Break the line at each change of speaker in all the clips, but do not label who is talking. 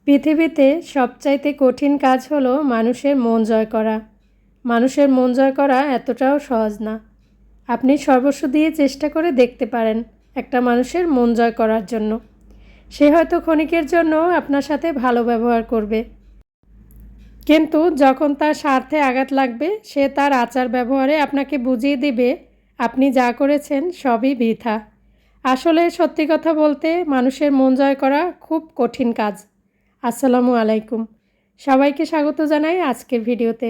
পৃথিবীতে সবচাইতে কঠিন কাজ হলো মানুষের মন জয় করা। মানুষের মন জয় করা এতটাও সহজ না। আপনি সর্বস্ব দিয়ে চেষ্টা করে দেখতে পারেন একটা মানুষের মন জয় করার জন্য। সে হয়তো ক্ষণিকের জন্য আপনার সাথে ভালো ব্যবহার করবে, কিন্তু যখন তার স্বার্থে আঘাত লাগবে সে তার আচার ব্যবহারে আপনাকে বুঝিয়ে দিবে আপনি যা করেছেন সবই বৃথা। আসলে সত্যি কথা বলতে মানুষের মন জয় করা খুব কঠিন কাজ। আসসালামু আলাইকুম, সবাইকে স্বাগত জানাই আজকের ভিডিওতে।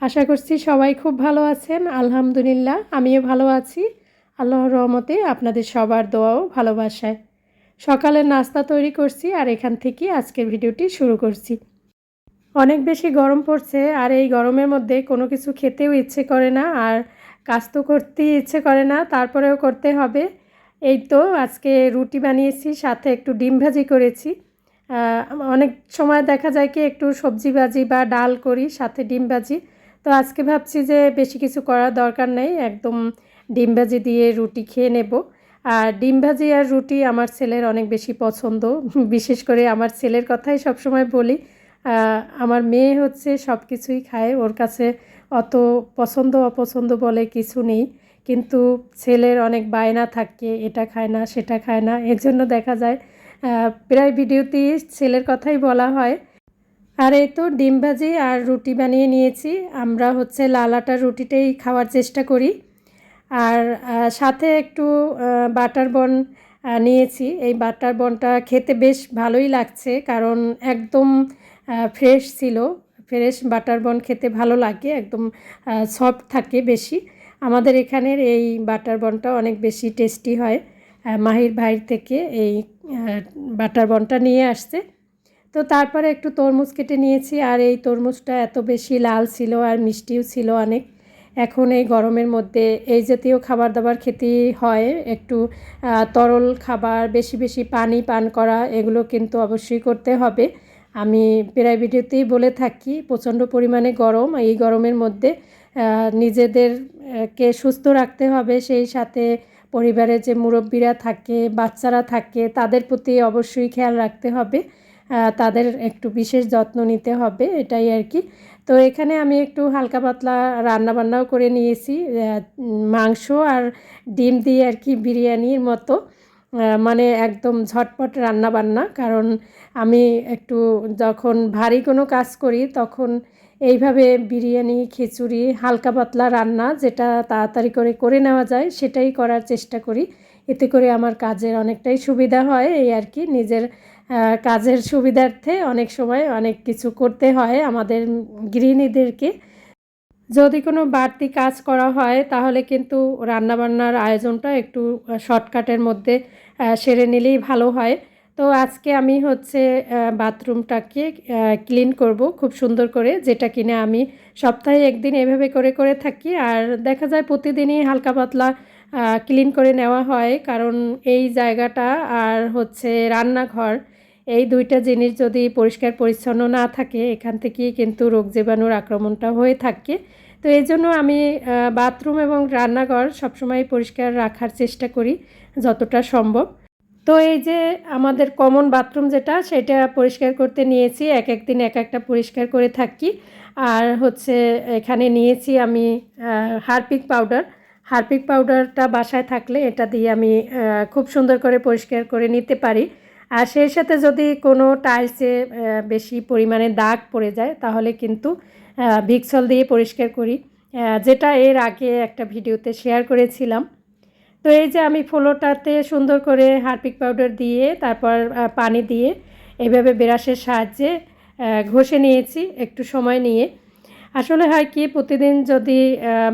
আশা করছি সবাই খুব ভালো আছেন। আলহামদুলিল্লাহ আমিও ভালো আছি, আল্লাহর রহমতে আপনাদের সবার দোয়া ও ভালোবাসায়। সকালের নাস্তা তৈরি করছি আর এখান থেকে আজকের ভিডিওটি শুরু করছি। অনেক বেশি গরম পড়ছে আর এই গরমের মধ্যে কোনো কিছু খেতেও ইচ্ছে করে না, আর কাজ তো করতেই ইচ্ছে করে না, তারপরেও করতে হবে। এই তো আজকে রুটি বানিয়েছি, সাথে একটু ডিম ভাজি করেছি। অনেক সময় দেখা যায় কি একটু সবজি ভাজি বা ডাল করি সাথে ডিম ভাজি। তো আজকে ভাবছি যে বেশি কিছু করার দরকার নেই, একদম ডিম ভাজি দিয়ে রুটি খেয়ে নেব। আর ডিম ভাজি আর রুটি আমার ছেলের অনেক বেশি পছন্দ। বিশেষ করে আমার ছেলের কথাই সবসময় বলি। আমার মেয়ে হচ্ছে সব কিছুই খায়, ওর কাছে অত পছন্দ অপছন্দ বলে কিছু নেই, কিন্তু ছেলের অনেক বায়না থাকে, এটা খায় না সেটা খায় না। এর জন্য দেখা যায় প্রায় ভিডিওতেই ছেলের কথাই বলা হয়। আর এই তো ডিম ভাজি আর রুটি বানিয়ে নিয়েছি। আমরা হচ্ছে লাল আটার রুটিটাই খাওয়ার চেষ্টা করি। আর সাথে একটু বাটার বন নিয়েছি। এই বাটার বনটা খেতে বেশ ভালোই লাগছে, কারণ একদম ফ্রেশ ছিল। ফ্রেশ বাটার বন খেতে ভালো লাগে, একদম সফট থাকে বেশি। আমাদের এখানের এই বাটার বনটা অনেক বেশি টেস্টি হয়। মাহির ভাইয়ের থেকে এই বাটার বনটা নিয়ে আসছে। তো তারপরে একটু তরমুজ কেটে নিয়েছি, আর এই তরমুজটা এত বেশি লাল ছিল আর মিষ্টিও ছিল অনেক। এখন এই গরমের মধ্যে এই জাতীয় খাবার দাবার খেতেই হয়, একটু তরল খাবার, বেশি বেশি পানি পান করা, এগুলো কিন্তু অবশ্যই করতে হবে। আমি প্রায় ভিডিওতেই বলে থাকি প্রচণ্ড পরিমাণে গরম, এই গরমের মধ্যে নিজেদেরকে সুস্থ রাখতে হবে, সেই সাথে পরিবারের যে মুরব্বীরা থাকে, বাচ্চারা থাকে, তাদের প্রতি অবশ্যই খেয়াল রাখতে হবে, তাদের একটু বিশেষ যত্ন নিতে হবে, এটাই আর কি। তো এখানে আমি একটু হালকা পাতলা রান্নাবান্নাও করে নিয়েছি, মাংস আর ডিম দিয়ে আর কি, বিরিয়ানির মতো। মানে একদম ঝটপট রান্নাবান্না, কারণ আমি একটু যখন ভারী কোনো কাজ করি তখন এইভাবে বিরিয়ানি, খিচুড়ি, হালকা পাতলা রান্না যেটা তাড়াতাড়ি করে করে নেওয়া যায় সেটাই করার চেষ্টা করি। এতে করে আমার কাজের অনেকটাই সুবিধা হয়, এই আর কি। নিজের কাজের সুবিধার্থে অনেক সময় অনেক কিছু করতে হয় আমাদের গৃহিণীদেরকে। যদি কোনো বাড়তি কাজ করা হয় তাহলে কিন্তু রান্নাবান্নার আয়োজনটা একটু শর্টকাটের মধ্যে সেরে নিলেই ভালো হয়। তো আজকে আমি হচ্ছে বাথরুমটাকে ক্লিন করব খুব সুন্দর করে, যেটা কিনা আমি সপ্তাহে একদিন এভাবে করে করে থাকি। আর দেখা যায় প্রতিদিনই হালকা পাতলা ক্লিন করে নেওয়া হয়, কারণ এই জায়গাটা আর হচ্ছে রান্নাঘর, এই দুইটা জিনিস যদি পরিষ্কার পরিচ্ছন্ন না থাকে এখান থেকেই কিন্তু রোগ জীবাণুর আক্রমণটা হয়ে থাকে। তো এই জন্য আমি বাথরুম এবং রান্নাঘর সবসময় পরিষ্কার রাখার চেষ্টা করি যতটা সম্ভব। তো এই যে আমাদের কমন বাথরুম যেটা, সেটা পরিষ্কার করতে নিয়েছি, এক এক দিন এক একটা পরিষ্কার করে থাকি। আর হচ্ছে এখানে নিয়েছি আমি হারপিক পাউডার। হারপিক পাউডারটা বাসায় থাকলে এটা দিয়ে আমি খুব সুন্দর করে পরিষ্কার করে নিতে পারি। আর সেই সাথে যদি কোনো টাইলসে বেশি পরিমাণে দাগ পড়ে যায় তাহলে কিন্তু ভিক্সল দিয়ে পরিষ্কার করি, যেটা এর আগে একটা ভিডিওতে শেয়ার করেছিলাম। তো এই যে আমি ফ্লোরটাতে সুন্দর করে হারপিক পাউডার দিয়ে তারপর পানি দিয়ে এইভাবে ব্রাশের সাহায্যে ঘষে নিয়েছি একটু সময় নিয়ে। আসলে হয় কি, প্রতিদিন যদি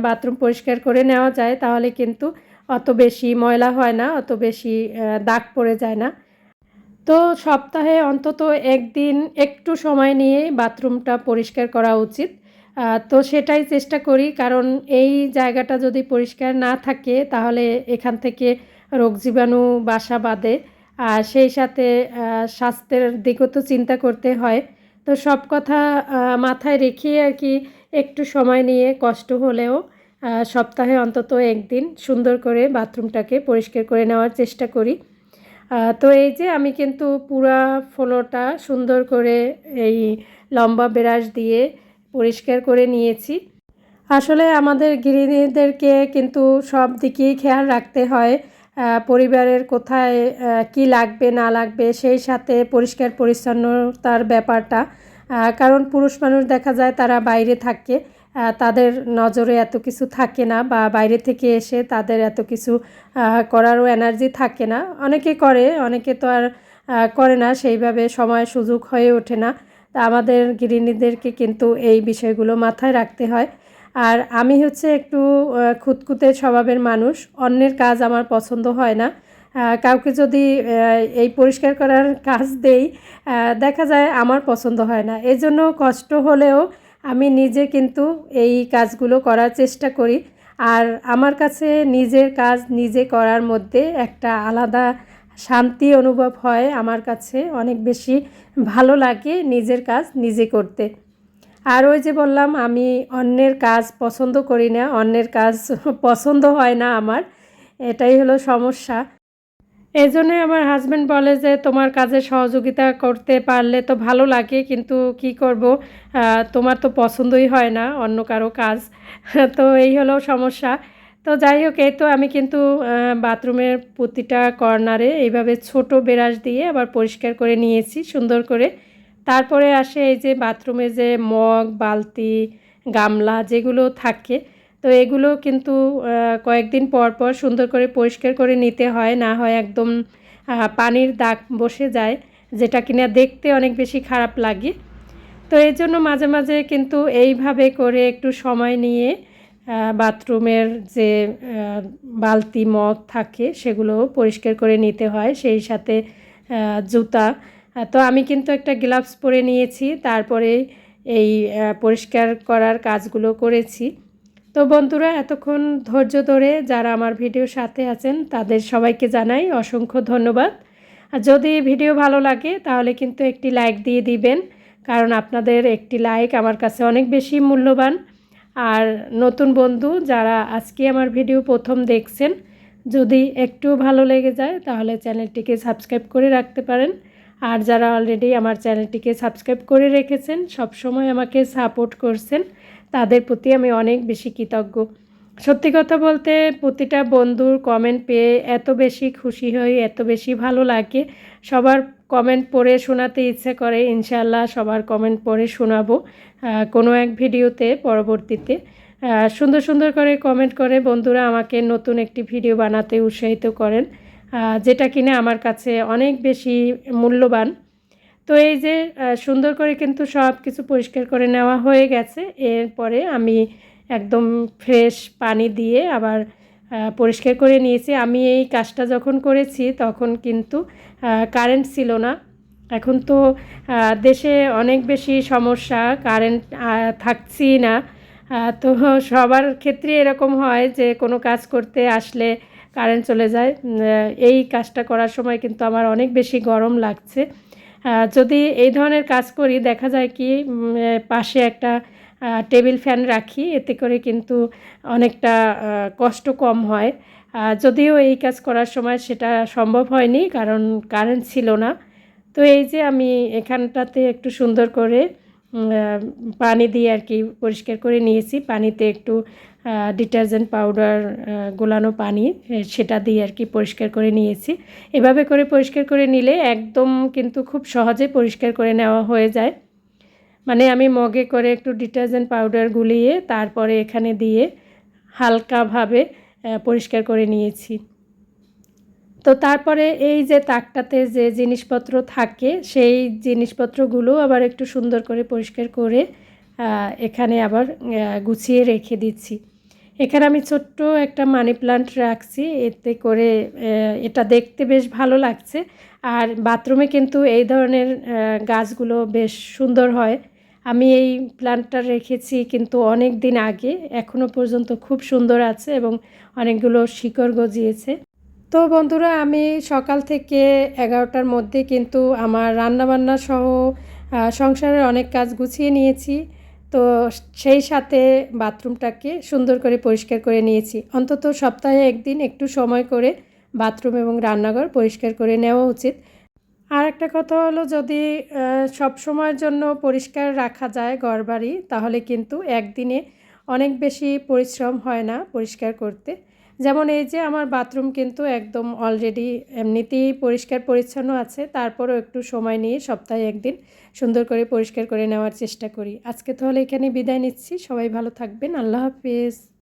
বাথরুম পরিষ্কার করে নেওয়া যায় তাহলে কিন্তু অত বেশি ময়লা হয় না, অত বেশি দাগ পড়ে যায় না। তো সপ্তাহে অন্তত একদিন একটু সময় নিয়ে বাথরুমটা পরিষ্কার করা উচিত। তো সেটাই চেষ্টা করি, কারণ এই জায়গাটা যদি পরিষ্কার না থাকে তাহলে এখান থেকে রোগ জীবাণু বাসা বাঁধে। আর সেই সাথে স্বাস্থ্যের দিকও তো চিন্তা করতে হয়। তো সব কথা মাথায় রেখে আর কি একটু সময় নিয়ে কষ্ট হলেও সপ্তাহে অন্তত একদিন সুন্দর করে বাথরুমটাকে পরিষ্কার করে নেওয়ার চেষ্টা করি। তো এই যে আমি কিন্তু পুরা ফ্লোরটা সুন্দর করে এই লম্বা ব্রাশ দিয়ে পরিষ্কার করে নিয়েছি। আসলে আমাদের গৃহিণীদেরকে কিন্তু সব দিকেই খেয়াল রাখতে হয়। পরিবারের কোথায় কি লাগবে না লাগবে, সেই সাথে পরিষ্কার পরিচ্ছন্নতার ব্যাপারটা। কারণ পুরুষ মানুষ দেখা যায় তারা বাইরে থাকে, তাদের নজরে এত কিছু থাকে না, বা বাইরে থেকে এসে তাদের এত কিছু করারও এনার্জি থাকে না। অনেকে করে, অনেকে তো আর করে না, সেইভাবে সময় সুযোগ হয়ে ওঠে না। তা আমাদের গৃহিণীদেরকে কিন্তু এই বিষয়গুলো মাথায় রাখতে হয়। আর আমি হচ্ছে একটু খুঁতখুঁতে স্বভাবের মানুষ। অন্যের কাজ আমার পছন্দ হয় না। কাউকে যদি এই পরিষ্কার করার কাজ দেই, দেখা যায় আমার পছন্দ হয় না। এজন্য কষ্ট হলেও আমি নিজে কিন্তু এই কাজগুলো করার চেষ্টা করি। আর আমার কাছে নিজের কাজ নিজে করার মধ্যে একটা আলাদা শান্তি অনুভব হয়। আমার কাছে অনেক বেশি ভালো লাগে নিজের কাজ নিজে করতে। আর ওই যে বললাম, আমি অন্যের কাজ পছন্দ করি না, অন্যের কাজ পছন্দ হয় না আমার, এটাই হলো সমস্যা। এই জন্যই আমার হাজব্যান্ড বলে যে তোমার কাজে সহযোগিতা করতে পারলে তো ভালো লাগে, কিন্তু কি করব, তোমার তো পছন্দই হয় না অন্য কারো কাজ। তো এই হলো সমস্যা। তো যাই হোক, এই তো আমি কিন্তু বাথরুমের প্রতিটা কর্নারে এইভাবে ছোট ব্রাশ দিয়ে আবার পরিষ্কার করে নিয়েছি সুন্দর করে। তারপরে আসে এই যে বাথরুমে যে মগ, বালতি, গামলা যেগুলো থাকে, তো এগুলো কিন্তু কয়েকদিন পর পর সুন্দর করে পরিষ্কার করে নিতে হয়, না হয় একদম পানির দাগ বসে যায়, যেটা কিনা দেখতে অনেক বেশি খারাপ লাগে। তো এই জন্য মাঝে মাঝে কিন্তু এইভাবে করে একটু সময় নিয়ে বাথরুমের যে বালতি মগ থাকে সেগুলো পরিষ্কার করে নিতে হয়, সেই সাথে জুতা। তো আমি কিন্তু একটা গ্লাভস পরে নিয়েছি, তারপরে এই পরিষ্কার করার কাজগুলো করেছি। তো বন্ধুরা, এতক্ষণ ধৈর্য ধরে যারা আমার ভিডিওর সাথে আছেন তাদের সবাইকে জানাই অসংখ্য ধন্যবাদ। আর যদি ভিডিও ভালো লাগে তাহলে কিন্তু একটি লাইক দিয়ে দিবেন, কারণ আপনাদের একটি লাইক আমার কাছে অনেক বেশি মূল্যবান। আর নতুন বন্ধু যারা আজকে আমার ভিডিও প্রথম দেখছেন, যদি একটু ভালো লেগে যায় তাহলে চ্যানেলটিকে সাবস্ক্রাইব করে রাখতে পারেন। আর যারা অলরেডি আমার চ্যানেলটিকে সাবস্ক্রাইব করে রেখেছেন, সব সময় আমাকে সাপোর্ট করছেন, তাদের প্রতি আমি অনেক বেশি কৃতজ্ঞ। সত্যি কথা বলতে প্রতিটা বন্ধুর কমেন্ট পেয়ে এত বেশি খুশি হই, এত বেশি ভালো লাগে। সবার কমেন্ট পড়ে শোনাতে ইচ্ছে করে। ইনশাআল্লাহ সবার কমেন্ট পড়ে শোনাবো কোনো এক ভিডিওতে পরবর্তীতে। সুন্দর সুন্দর করে কমেন্ট করে বন্ধুরা আমাকে নতুন একটি ভিডিও বানাতে উৎসাহিত করেন, যেটা কিনা আমার কাছে অনেক বেশি মূল্যবান। তো এই যে সুন্দর করে কিন্তু সব কিছু পরিষ্কার করে নেওয়া হয়ে গেছে। এরপরে আমি একদম ফ্রেশ পানি দিয়ে আবার পরিষ্কার করে নিয়েছি। আমি এই কাজটা যখন করেছি তখন কিন্তু কারেন্ট ছিল না। এখন তো দেশে অনেক বেশি সমস্যা, কারেন্ট থাকছেই না। তো সবার ক্ষেত্রে এরকম হয় যে কোনো কাজ করতে আসলে কারেন্ট চলে যায়। এই কাজটা করার সময় কিন্তু আমার অনেক বেশি গরম লাগছে। যদি এই ধরনের কাজ করি দেখা যায় কি, পাশে একটা টেবিল ফ্যান রাখি, এতে করে কিন্তু অনেকটা কষ্ট কম হয়। যদিও এই কাজ করার সময় সেটা সম্ভব হয়নি, কারণ কারেন্ট ছিল না। তো এই যে আমি এখানটাতে একটু সুন্দর করে পানি দিয়ে আর কি পরিষ্কার করে নিয়েছি। পানিতে একটু ডিটারজেন্ট পাউডার গোলানো পানি, সেটা দিয়ে আর কি পরিষ্কার করে নিয়েছি। এভাবে করে পরিষ্কার করে নিলে একদম কিন্তু খুব সহজে পরিষ্কার করে নেওয়া হয়ে যায়। মানে আমি মগে করে একটু ডিটারজেন্ট পাউডার গুলিয়ে তারপরে এখানে দিয়ে হালকাভাবে পরিষ্কার করে নিয়েছি। তো তারপরে এই যে তাকটাতে যে জিনিসপত্র থাকে সেই জিনিসপত্রগুলো আবার একটু সুন্দর করে পরিষ্কার করে এখানে আবার গুছিয়ে রেখে দিচ্ছি। এখানে আমি ছোট্ট একটা মানি প্লান্ট রাখছি, এতে করে এটা দেখতে বেশ ভালো লাগছে। আর বাথরুমে কিন্তু এই ধরনের গাছগুলো বেশ সুন্দর হয়। আমি এই প্লান্টটা রেখেছি কিন্তু অনেক দিন আগে, এখনও পর্যন্ত খুব সুন্দর আছে এবং অনেকগুলো শিকড় গজিয়েছে। তো বন্ধুরা, আমি সকাল থেকে 11টার মধ্যে কিন্তু আমার রান্নাবান্না সহ সংসারের অনেক কাজ গুছিয়ে নিয়েছি। তো সেই সাথে বাথরুমটাকে সুন্দর করে পরিষ্কার করে নিয়েছি। অন্তত সপ্তাহে একদিন একটু সময় করে বাথরুম এবং রান্নাঘর পরিষ্কার করে নেওয়া উচিত। আর একটা কথা হলো, যদি সব সময়ের জন্য পরিষ্কার রাখা যায় ঘরবাড়ি, তাহলে কিন্তু একদিনে অনেক বেশি পরিশ্রম হয় না পরিষ্কার করতে। যেমন এই যে আমার বাথরুম কিন্তু একদম অলরেডি এমনিতেই পরিষ্কার পরিচ্ছন্ন আছে, তারপরেও একটু সময় নিয়ে সপ্তাহে একদিন সুন্দর করে পরিষ্কার করে নেওয়ার চেষ্টা করি। আজকে তাহলে এখানে বিদায় নিচ্ছি। সবাই ভালো থাকবেন। আল্লাহ হাফেজ।